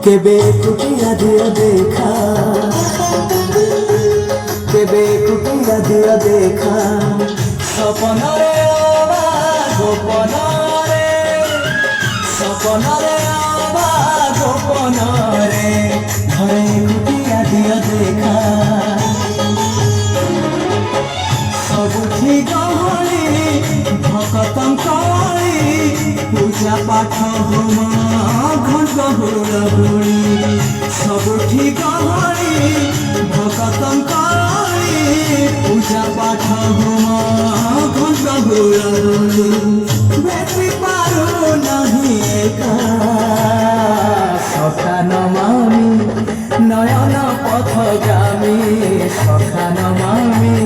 কেবে কুটিয়া দিও দেখা, কেবে কুটিয়া দিও দেখা, স্বপনরে আবা গোপনরে, স্বপনরে আবা গোপনরে, ঘরে কুটিয়া দিও দেখা। ସବୁଠି ଗହଳି ଭକତଙ୍କଳି, ପୂଜା ପାଠ ହୋମ ଘଣ୍ଟ ହୁଳହୁଳି। ସବୁଠି ଗହଳି ଭକତଙ୍କଳି, ପୂଜା ପାଠ ହୋମ ଘଣ୍ଟ ହୁଳହୁଳି। ଭେଟି ପାରୁନାହିଁ ଏକା ସଖା ନମାମି নয়ন পথগামী, সখা নমামি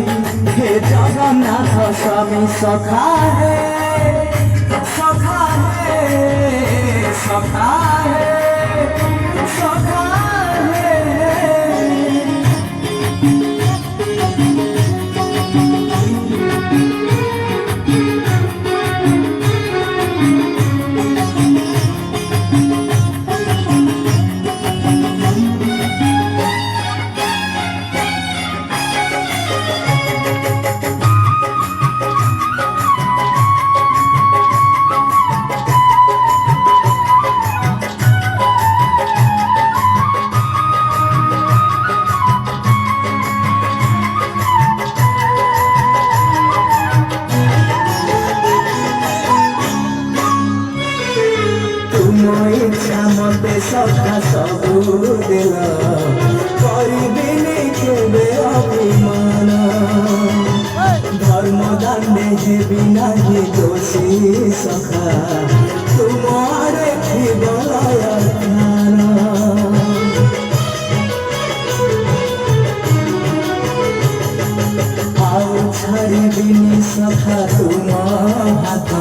হে জগন্নাথ স্বামী। সখা হে সখা হে সখা হে সখা হে। ইচ্ছা মতে সখা সবু দিল, করিবিনি কেবে অভিমান। ধর্ম দাণ্ডে হেবি নাহি দোষী সখা, তুমারে থিব লয়খান। ଆଉ ଛାଡ଼ିବିନି ସଖା ତୁମ ହାତ,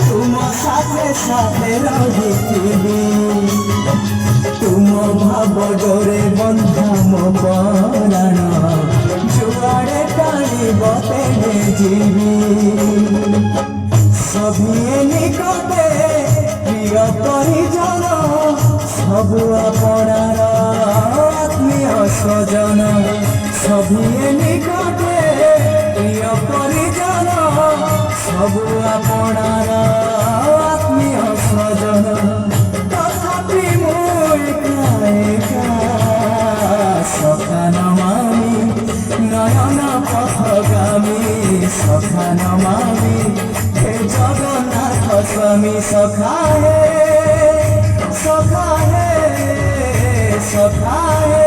ତୁମ ସାଥେ ସାଥେ ରହିଥିବି। ତୁମ ଭାବ ଡୋରେ ବନ୍ଧା ମୋ ପରାଣ, ଯୁଆଡ଼େ ଟାଣିବ ତେଣେ ଯିବି। ସଭିଏ ନିକଟେ ପ୍ରିୟ ପରିଜନ, ସବୁ ଆପଣାର ଆତ୍ମୀୟ ସ୍ୱଜନ। সভিয়ে নিকটে প্রিয় পরিজন, সবু আপনার আত্মীয় স্বজন। তথাপি মুই একা সখা নমামি নয়ন পথগামী, সখা নমামি হে জগন্নাথ স্বামী। সখা হে সখা হে সখা হে।